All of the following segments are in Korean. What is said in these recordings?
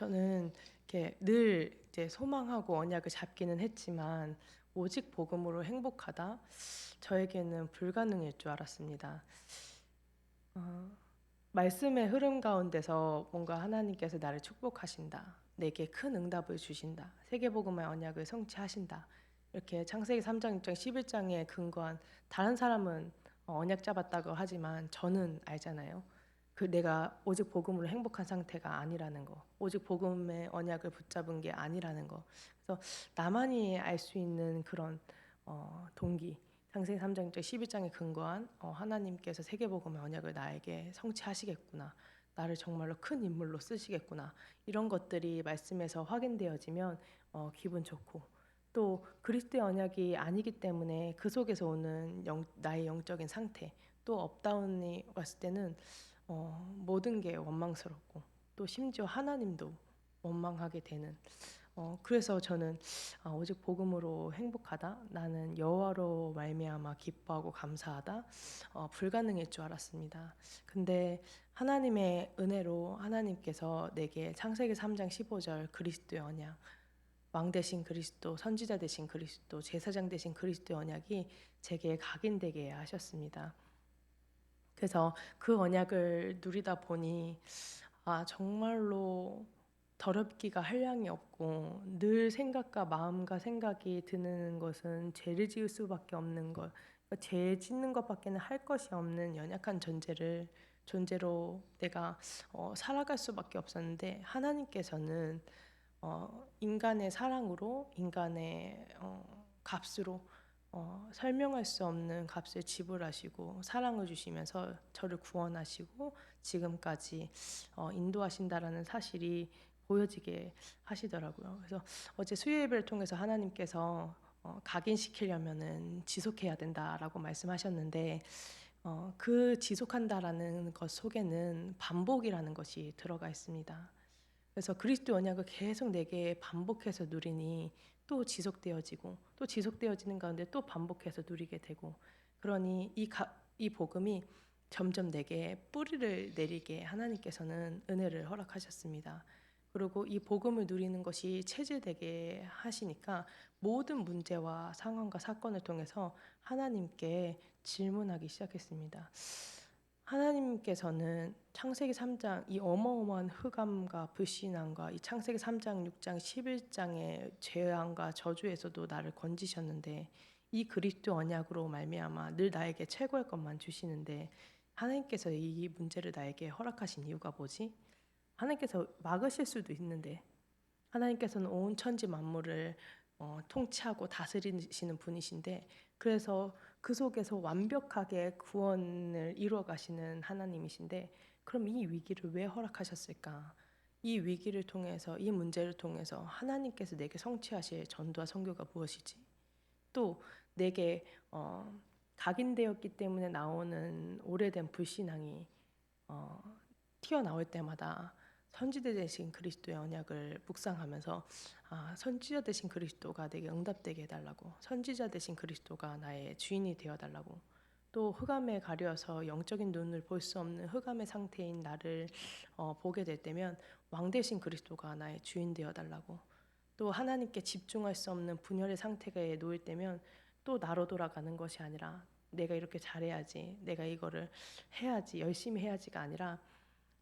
저는 이렇게 늘 이제 소망하고 언약을 잡기는 했지만 오직 복음으로 행복하다? 저에게는 불가능일 줄 알았습니다. 어, 말씀의 흐름 가운데서 뭔가 하나님께서 나를 축복하신다. 내게 큰 응답을 주신다. 세계복음의 언약을 성취하신다. 이렇게 창세기 3장, 6장, 11장에 근거한 다른 사람은 언약 잡았다고 하지만 저는 알잖아요. 그 내가 오직 복음으로 행복한 상태가 아니라는 거. 오직 복음의 언약을 붙잡은 게 아니라는 거. 그래서 나만이 알 수 있는 그런 동기. 창세기 3장 11장에 근거한 하나님께서 세계복음의 언약을 나에게 성취하시겠구나. 나를 정말로 큰 인물로 쓰시겠구나. 이런 것들이 말씀에서 확인되어지면 기분 좋고 또 그리스도의 언약이 아니기 때문에 그 속에서 오는 나의 영적인 상태 또 업다운이 왔을 때는 모든 게 원망스럽고 또 심지어 하나님도 원망하게 되는 그래서 저는 오직 복음으로 행복하다. 나는 여호와로 말미암아 기뻐하고 감사하다. 불가능일 줄 알았습니다. 근데 하나님의 은혜로 하나님께서 내게 창세기 3장 15절 그리스도의 언약, 왕 대신 그리스도, 선지자 대신 그리스도, 제사장 대신 그리스도의 언약이 제게 각인되게 하셨습니다. 그래서 그 언약을 누리다 보니 정말로 더럽기가 한량이 없고 늘 생각과 마음과 생각이 드는 것은 죄를 지을 수밖에 없는 것, 그러니까 죄 짓는 것밖에는 할 것이 없는 연약한 존재로 내가 살아갈 수밖에 없었는데 하나님께서는 인간의 사랑으로 인간의 값으로 설명할 수 없는 값을 지불하시고 사랑을 주시면서 저를 구원하시고 지금까지 인도하신다라는 사실이 보여지게 하시더라고요. 그래서 어제 수요 예배를 통해서 하나님께서 각인시키려면은 지속해야 된다라고 말씀하셨는데 그 지속한다라는 것 속에는 반복이라는 것이 들어가 있습니다. 그래서 그리스도 언약을 계속 내게 반복해서 누리니 또 지속되어지고 또 지속되어지는 가운데 또 반복해서 누리게 되고 그러니 이 복음이 점점 내게 뿌리를 내리게 하나님께서는 은혜를 허락하셨습니다. 그리고 이 복음을 누리는 것이 체질되게 하시니까 모든 문제와 상황과 사건을 통해서 하나님께 질문하기 시작했습니다. 하나님께서는 창세기 3장 이 어마어마한 흑암과 불신앙과 이 창세기 3장, 6장, 11장의 재앙과 저주에서도 나를 건지셨는데 이 그리스도 언약으로 말미암아 늘 나에게 최고의 것만 주시는데 하나님께서 이 문제를 나에게 허락하신 이유가 뭐지? 하나님께서 막으실 수도 있는데 하나님께서는 온 천지 만물을 통치하고 다스리시는 분이신데 그래서 그 속에서 완벽하게 구원을 이루어 가시는 하나님이신데 그럼 이 위기를 왜 허락하셨을까? 이 위기를 통해서 이 문제를 통해서 하나님께서 내게 성취하실 전도와 선교가 무엇이지? 또 내게 각인되었기 때문에 나오는 오래된 불신앙이 어, 튀어나올 때마다 선지자 되신 그리스도의 언약을 묵상하면서 선지자 되신 그리스도가 내게 응답되게 해달라고 선지자 되신 그리스도가 나의 주인이 되어달라고 또 흑암에 가려서 영적인 눈을 볼 수 없는 흑암의 상태인 나를 보게 될 때면 왕 되신 그리스도가 나의 주인 되어달라고 또 하나님께 집중할 수 없는 분열의 상태에 놓일 때면 또 나로 돌아가는 것이 아니라 내가 이렇게 잘해야지 내가 이거를 해야지 열심히 해야지가 아니라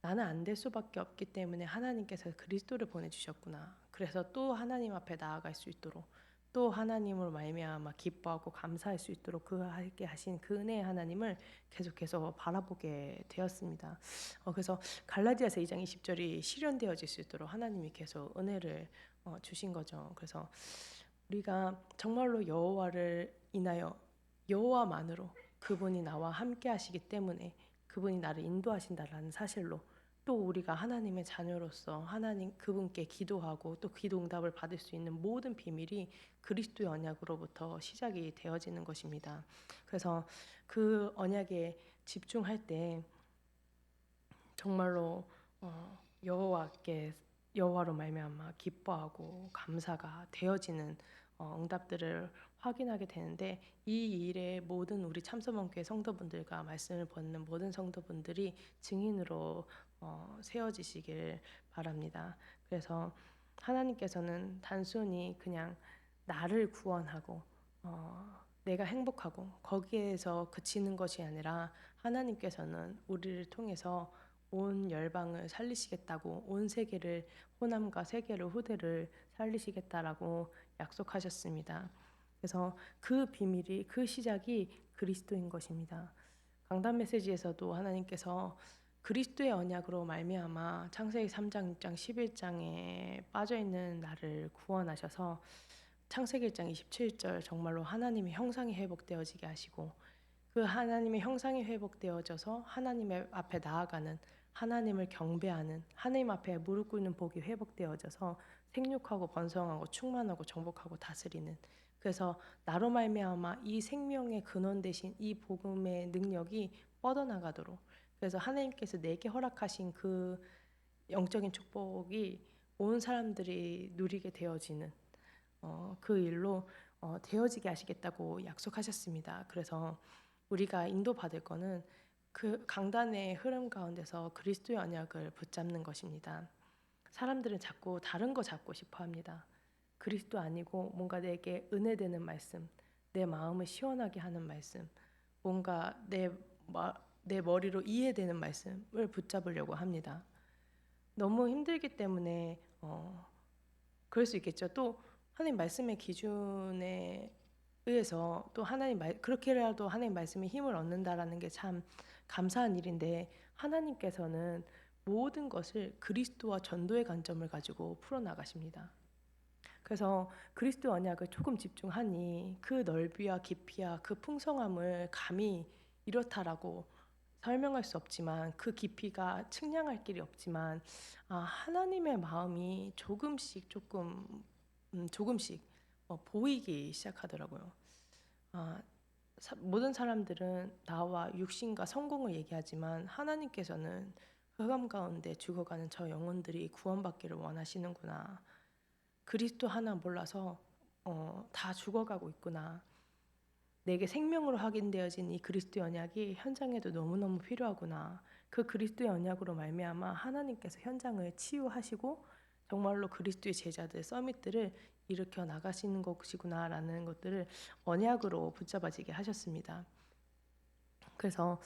나는 안 될 수밖에 없기 때문에 하나님께서 그리스도를 보내주셨구나. 그래서 또 하나님 앞에 나아갈 수 있도록 또 하나님을 말미암아 기뻐하고 감사할 수 있도록 그하게 하신 그 은혜의 하나님을 계속해서 바라보게 되었습니다. 그래서 갈라디아서 2장 20절이 실현되어질 수 있도록 하나님이 계속 은혜를 주신 거죠. 그래서 우리가 정말로 여호와를 인하여 여호와만으로 그분이 나와 함께 하시기 때문에 그분이 나를 인도하신다라는 사실로 또 우리가 하나님의 자녀로서 하나님 그분께 기도하고 또 기도 응답을 받을 수 있는 모든 비밀이 그리스도의 언약으로부터 시작이 되어지는 것입니다. 그래서 그 언약에 집중할 때 정말로 여호와로 말미암아 기뻐하고 감사가 되어지는 응답들을 확인하게 되는데, 이 일에 모든 우리 참서원교회 성도분들과 말씀을 듣는 모든 성도분들이 증인으로 세워지시길 바랍니다. 그래서 하나님께서는 단순히 그냥 나를 구원하고 내가 행복하고 거기에서 그치는 것이 아니라, 하나님께서는 우리를 통해서 온 열방을 살리시겠다고, 온 세계를, 호남과 세계를, 후대를 살리시겠다라고 약속하셨습니다. 그래서 그 비밀이, 그 시작이 그리스도인 것입니다. 강단 메시지에서도 하나님께서 그리스도의 언약으로 말미암아 창세기 3장, 6장, 11장에 빠져 있는 나를 구원하셔서 창세기 1장 27절 정말로 하나님의 형상이 회복되어지게 하시고, 그 하나님의 형상이 회복되어져서 하나님의 앞에 나아가는, 하나님을 경배하는, 하나님 앞에 무릎 꿇는 복이 회복되어져서 생육하고 번성하고 충만하고 정복하고 다스리는, 그래서 나로 말미암아 이 생명의 근원 되신 이 복음의 능력이 뻗어나가도록, 그래서 하나님께서 내게 허락하신 그 영적인 축복이 온 사람들이 누리게 되어지는 그 일로 되어지게 하시겠다고 약속하셨습니다. 그래서 우리가 인도받을 거는 그 강단의 흐름 가운데서 그리스도의 언약을 붙잡는 것입니다. 사람들은 자꾸 다른 거 잡고 싶어 합니다. 그리스도 아니고 뭔가 내게 은혜되는 말씀, 내 마음을 시원하게 하는 말씀, 뭔가 내 머리로 이해되는 말씀을 붙잡으려고 합니다. 너무 힘들기 때문에 그럴 수 있겠죠. 또 하나님 말씀의 기준에 의해서 또 그렇게라도 하나님 말씀의 힘을 얻는다라는 게 참 감사한 일인데, 하나님께서는 모든 것을 그리스도와 전도의 관점을 가지고 풀어나가십니다. 그래서 그리스도 언약을 조금 집중하니 그 넓이와 깊이와 그 풍성함을 감히 이렇다라고 설명할 수 없지만, 그 깊이가 측량할 길이 없지만, 하나님의 마음이 조금씩 보이기 시작하더라고요. 모든 사람들은 나와 육신과 성공을 얘기하지만, 하나님께서는 흑암 가운데 죽어가는 저 영혼들이 구원받기를 원하시는구나. 그리스도 하나 몰라서 다 죽어가고 있구나. 내게 생명으로 확인되어진 이 그리스도의 언약이 현장에도 너무너무 필요하구나. 그 그리스도의 언약으로 말미암아 하나님께서 현장을 치유하시고 정말로 그리스도의 제자들, 서밋들을 일으켜 나가시는 것이구나라는 것들을 언약으로 붙잡아지게 하셨습니다. 그래서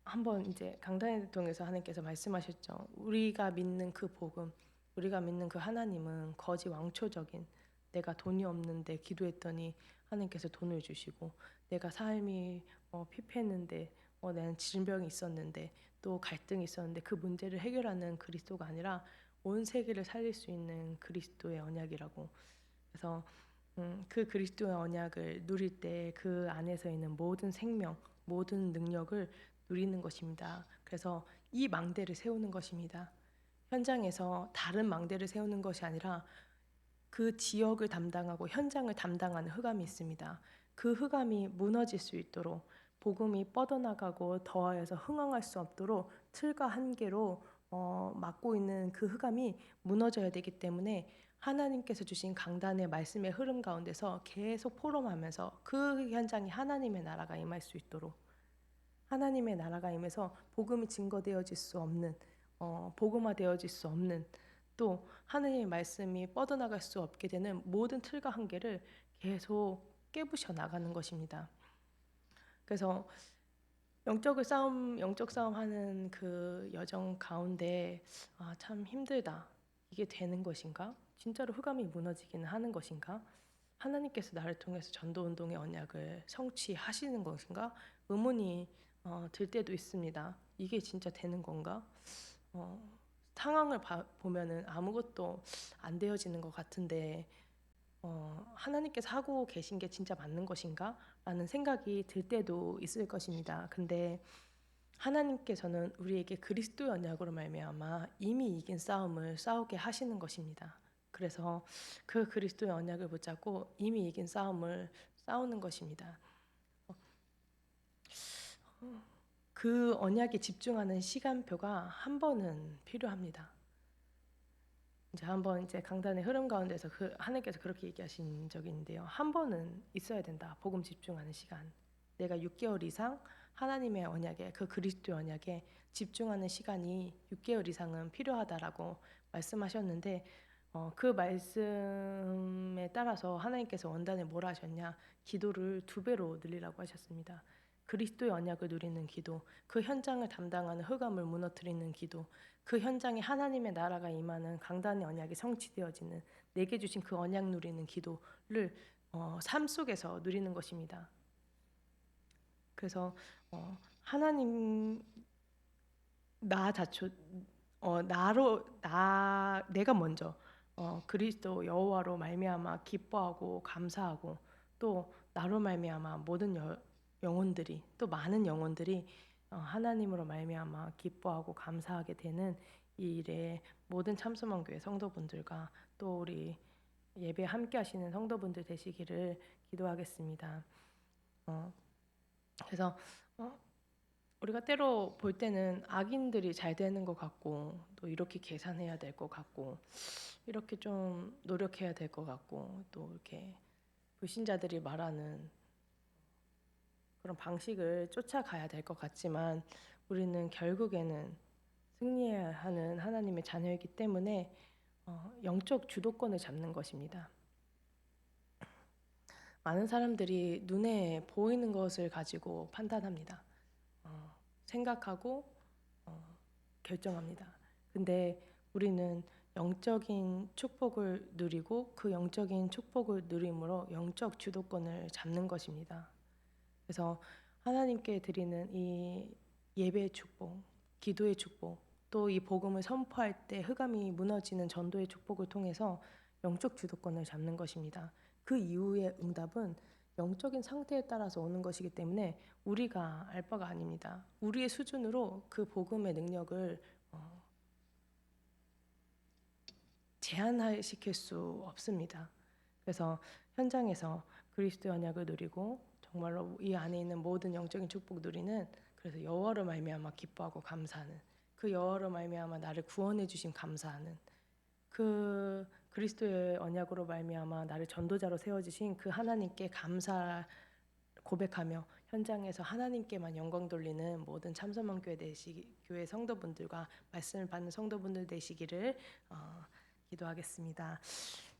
한번 이제 강단을 통해서 하나님께서 말씀하셨죠. 우리가 믿는 그 복음, 우리가 믿는 그 하나님은 거지 왕초적인, 내가 돈이 없는데 기도했더니 하나님께서 돈을 주시고, 내가 삶이 피폐했는데, 나는 질병이 있었는데, 또 갈등이 있었는데 그 문제를 해결하는 그리스도가 아니라 온 세계를 살릴 수 있는 그리스도의 언약이라고. 그래서 그 그리스도의 언약을 누릴 때 그 안에서 있는 모든 생명, 모든 능력을 누리는 것입니다. 그래서 이 망대를 세우는 것입니다. 현장에서 다른 망대를 세우는 것이 아니라 그 지역을 담당하고 현장을 담당하는 흑암이 있습니다. 그 흑암이 무너질 수 있도록, 복음이 뻗어나가고 더하여서 흥황할 수 없도록 틀과 한계로 막고 있는 그 흑암이 무너져야 되기 때문에, 하나님께서 주신 강단의 말씀의 흐름 가운데서 계속 포럼하면서 그 현장에 하나님의 나라가 임할 수 있도록, 하나님의 나라가 임해서 복음이 증거되어질 수 없는, 복음화되어질 수 없는, 또 하나님의 말씀이 뻗어나갈 수 없게 되는 모든 틀과 한계를 계속 깨부셔 나가는 것입니다. 그래서 영적 싸움 하는 그 여정 가운데 참 힘들다. 이게 되는 것인가? 진짜로 흑암이 무너지기는 하는 것인가? 하나님께서 나를 통해서 전도운동의 언약을 성취하시는 것인가? 의문이 들 때도 있습니다. 이게 진짜 되는 건가? 상황을 보면은 아무것도 안 되어지는 것 같은데, 하나님께서 하고 계신 게 진짜 맞는 것인가? 라는 생각이 들 때도 있을 것입니다. 근데 하나님께서는 우리에게 그리스도의 언약으로 말미암아 이미 이긴 싸움을 싸우게 하시는 것입니다. 그래서 그 그리스도의 언약을 붙잡고 이미 이긴 싸움을 싸우는 것입니다. 그 언약에 집중하는 시간표가 한 번은 필요합니다. 이제 한번 이제 강단의 흐름 가운데서 하나님께서 그렇게 얘기하신 적이 있는데요. 한 번은 있어야 된다. 복음 집중하는 시간. 내가 6개월 이상 하나님의 언약에, 그 그리스도의 언약에 집중하는 시간이 6개월 이상은 필요하다라고 말씀하셨는데, 그 말씀에 따라서 하나님께서 원단에 뭐라 하셨냐? 기도를 2배로 늘리라고 하셨습니다. 그리스도의 언약을 누리는 기도, 그 현장을 담당하는 흑암을 무너뜨리는 기도, 그 현장에 하나님의 나라가 임하는 강단의 언약이 성취되어지는, 내게 주신 그 언약 누리는 기도를 삶 속에서 누리는 것입니다. 그래서 하나님 나 자초 내가 먼저 그리스도 여호와로 말미암아 기뻐하고 감사하고, 또 나로 말미암아 모든 영혼들이, 또 많은 영혼들이 하나님으로 말미암아 기뻐하고 감사하게 되는 이 일에 모든 참소망교회 성도분들과 또 우리 예배 함께 하시는 성도분들 되시기를 기도하겠습니다. 그래서 우리가 때로 볼 때는 악인들이 잘 되는 것 같고, 또 이렇게 계산해야 될 것 같고, 이렇게 좀 노력해야 될 것 같고, 또 이렇게 불신자들이 말하는 그런 방식을 쫓아가야 될 것 같지만, 우리는 결국에는 승리해야 하는 하나님의 자녀이기 때문에 영적 주도권을 잡는 것입니다. 많은 사람들이 눈에 보이는 것을 가지고 판단합니다. 생각하고 결정합니다. 근데 우리는 영적인 축복을 누리고, 그 영적인 축복을 누림으로 영적 주도권을 잡는 것입니다. 그래서 하나님께 드리는 이 예배의 축복, 기도의 축복, 또 이 복음을 선포할 때 흑암이 무너지는 전도의 축복을 통해서 영적 주도권을 잡는 것입니다. 그 이후의 응답은 영적인 상태에 따라서 오는 것이기 때문에 우리가 알 바가 아닙니다. 우리의 수준으로 그 복음의 능력을 제한시킬 수 없습니다. 그래서 현장에서 그리스도의 언약을 누리고 정말로 이 안에 있는 모든 영적인 축복 누리는, 그래서 여호와로 말미암아 기뻐하고 감사하는, 그 여호와로 말미암아 나를 구원해 주신 감사하는, 그 그리스도의 언약으로 말미암아 나를 전도자로 세워주신 그 하나님께 감사 고백하며 현장에서 하나님께만 영광 돌리는 모든 참선만교회 교회 성도분들과 말씀을 받는 성도분들 되시기를 기도하겠습니다.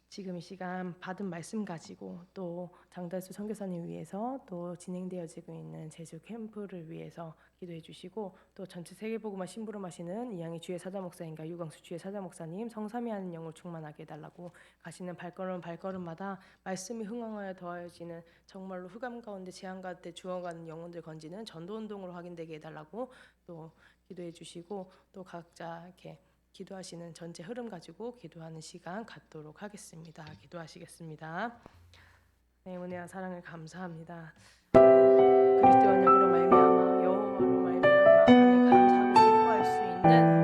지금 이 시간 받은 말씀 가지고 또 장달수 선교사님 위해서 또 진행되어지고 있는 제주 캠프를 위해서 기도해 주시고, 또 전체 세계복음화 심부름하시는 이양희 주의 사자목사님과 유광수 주의 사자목사님 성삼위하는 영을 충만하게 해달라고, 가시는 발걸음마다 말씀이 흥황하여 더하여지는, 정말로 흑암 가운데 재앙 가운데 죽어가는 영혼들 건지는 전도운동으로 확인되게 해달라고 또 기도해 주시고, 또 각자 이렇게 기도하시는 전체 흐름 가지고 기도하는 시간 갖도록 하겠습니다. 기도하시겠습니다. 네, 은혜와 사랑을 감사합니다. 그리스도 언약으로 말미암아 여호와로 말미암아 하나님 감사하고 기뻐할 수 있는